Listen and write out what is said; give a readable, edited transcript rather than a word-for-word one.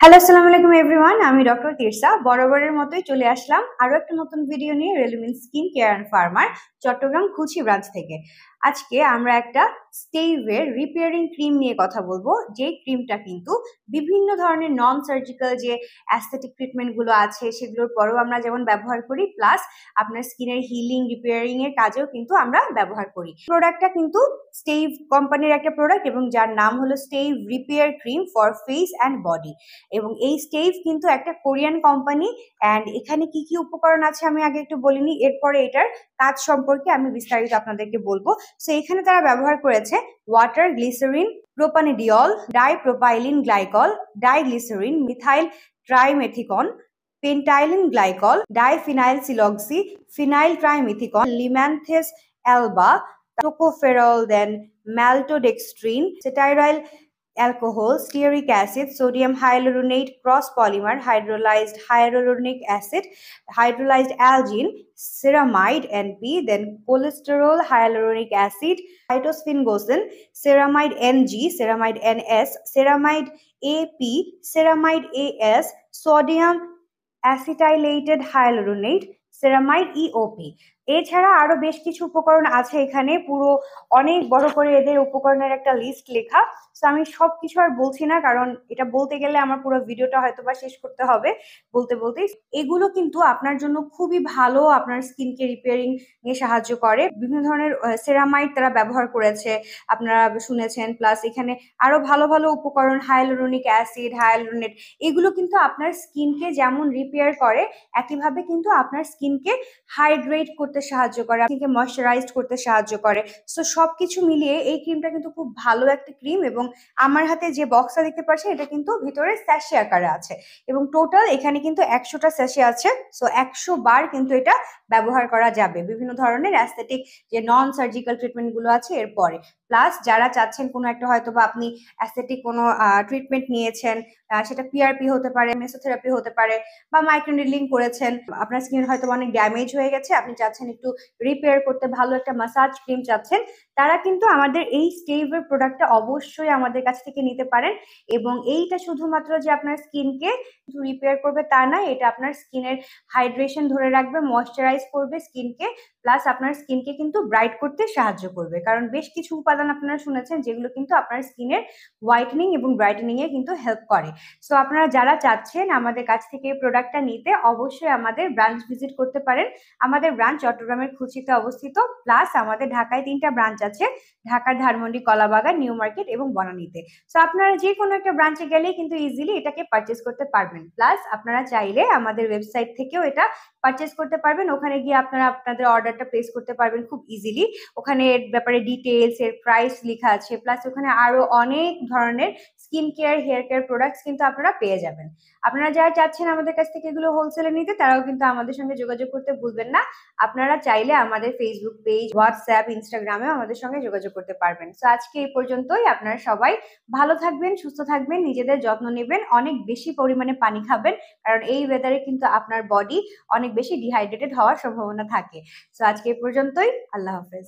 Hello, আসসালামু আলাইকুম everyone. আমি ডক্টর তিরসা বরাবরের মতোই চলে আসলাম আরো একটা নতুন ভিডিও নিয়ে রেলিমেন্ট skin care and pharma Chattogram খুচি ব্রাঞ্চ থেকে। আজকে আমরা একটা স্টেইভের রিপেয়ারিং ক্রিম নিয়ে কথা বলবো, যে ক্রিমটা কিন্তু বিভিন্ন ধরনের নন সার্জিক্যাল যে অ্যাস্থেটিক ট্রিটমেন্ট গুলো আছে সেগুলোর পরেও আমরা যেমন ব্যবহার করি, প্লাস আপনার স্কিনের হিলিং রিপেয়ারিং এর কাজেও কিন্তু আমরা ব্যবহার করি। প্রোডাক্টটা কিন্তু স্টেইভ কোম্পানির একটা প্রোডাক্ট এবং যার নাম হলো স্টেইভ repair cream for face and body. এবং এই স্টেইভ কিন্তু একটা কোরিয়ান কোম্পানি। অ্যান্ড এখানে কি কি উপকরণ আছে আমি আগে একটু বলিনি, এরপরে এটার কাজ সম্পর্কে আমি বিস্তারিত আপনাদেরকে বলবো। সো এখানে তারা ব্যবহার করেছে water, glycerin, propanediol, dipropylene glycol, diglycerin, methyl trimethicone, pentylene glycol, diphenyl siloxy, phenyl trimethicone, limnanthes alba, tocopherol, then maltodextrin, cetearyl alcohol, stearic acid, sodium hyaluronate cross polymer, hydrolyzed hyaluronic acid, hydrolyzed algin, ceramide NP, then cholesterol hyaluronic acid, cytosphingosine, ceramide NG, ceramide NS, ceramide AP, ceramide AS, sodium acetylated hyaluronate, ceramide EOP. এছাড়া আরো বেশ কিছু উপকরণ আছে এখানে, পুরো অনেক বড় করে এদের উপকরণের একটা লিস্ট লেখা। তো আমি সবকিছু আর বলছি না, কারণ এটা বলতে গেলে আমার পুরো ভিডিওটা হয়তো বা শেষ করতে হবে বলতে বলতে। এগুলো কিন্তু আপনার জন্য খুবই ভালো, আপনার স্কিনকে রিপেয়ারিং নিয়ে সাহায্য করে। বিভিন্ন ধরনের সেরামাইড তারা ব্যবহার করেছে, আপনারা শুনেছেন। প্লাস এখানে আরো ভালো ভালো উপকরণ, হায়ালুরোনিক অ্যাসিড, হায়ালুরোনেট, এগুলো কিন্তু আপনার স্কিনকে যেমন রিপেয়ার করে একইভাবে কিন্তু আপনার স্কিনকে হাইড্রেট করতে সাহায্য করে, স্কিনকে ময়শ্চারাইজড করতে সাহায্য করে। সো সবকিছু মিলিয়ে এই ক্রিমটা কিন্তু খুব ভালো একটা ক্রিম। এবং আমার হাতে যে বক্সটা দেখতে পাচ্ছেন এটা কিন্তু ভিতরে স্যাশে আকারে আছে, এবং টোটাল এখানে কিন্তু 100টা স্যাশে আছে। সো 100 বার কিন্তু এটা ব্যবহার করা যাবে বিভিন্ন ধরনের অ্যাস্থেটিক যে নন সার্জিক্যাল ট্রিটমেন্ট গুলো আছে এরপরে। প্লাস যারা চাচ্ছেন কোনো একটা হয়তো বা আপনি অ্যাস্থেটিক কোনো ট্রিটমেন্ট নিয়েছেন, সেটা পিআরপি হতে পারে, মেসোথেরাপি হতে পারে, বা মাইক্রোনিডলিং করেছেন, আপনার স্কিন হয়তো অনেক ড্যামেজ হয়ে গেছে, আপনি চাচ্ছেন একটু রিপেয়ার করতে, ভালো একটা মাসাজ ক্রিম চাচ্ছেন, তারা কিন্তু আমাদের এই স্টেইভের প্রোডাক্টটা অবশ্যই আমাদের কাছ থেকে নিতে পারেন। এবং এইটা শুধুমাত্র যে আপনার স্কিনকে রিপেয়ার করবে তা না, এটা আপনার স্কিনের হাইড্রেশন ধরে রাখবে, ময়শ্চারাইজ করবে স্কিনকে, প্লাস আপনার স্কিনকে কিন্তু ব্রাইট করতে সাহায্য করবে। কারণ বেশ কিছু উপাদান আপনারা শুনেছেন যেগুলো কিন্তু আপনার স্কিনের হোয়াইটেনিং এবং ব্রাইটেনিং এ কিন্তু হেল্প করে। সো আপনারা যারা চাচ্ছেন আমাদের কাছ থেকে এই প্রোডাক্টটা নিতে, অবশ্যই আমাদের ব্রাঞ্চ ভিজিট করতে পারেন। আমাদের ব্রাঞ্চ চট্টগ্রামের খুচিতে অবস্থিত, প্লাস আমাদের ঢাকায় 3টা ব্রাঞ্চ আছে, ঢাকার ধানমন্ডি, কলাবাগান, নিউ মার্কেট এবং বনানীতে। সো আপনারা যে কোনো একটা ব্রাঞ্চে গেলেই কিন্তু ইজিলি এটাকে পারচেস করতে পারবেন। প্লাস আপনারা চাইলে আমাদের ওয়েবসাইট থেকেও এটা পারচেস করতে পারবেন, ওখানে গিয়ে আপনারা আপনাদের অর্ডারটা প্লেস করতে পারবেন খুব ইজিলি। ওখানে এর ব্যাপারে ডিটেলস, এর প্রাইস লেখা আছে, প্লাস ওখানে আরো অনেক ধরনের skin care, hair care products কিন্তু আপনারা পেয়ে যাবেন। আপনারা যারা চাচ্ছেন আমাদের কাছ থেকে এগুলো হোলসেলে নিতে, তারাও কিন্তু আমাদের সঙ্গে যোগাযোগ করতে ভুলবেন না। আপনারা চাইলে আমাদের ফেসবুক পেজ, হোয়াটসঅ্যাপ, ইনস্টাগ্রামেও আমাদের সঙ্গে যোগাযোগ করতে পারবেন। সো আজকে এই পর্যন্তই। আপনারা সবাই ভালো থাকবেন, সুস্থ থাকবেন, নিজেদের যত্ন নেবেন, অনেক বেশি পরিমাণে পানি খাবেন, কারণ এই ওয়েদারে কিন্তু আপনার বডি অনেক বেশি ডিহাইড্রেটেড হওয়ার সম্ভাবনা থাকে। সো আজকে এই পর্যন্তই। আল্লাহ হাফেজ।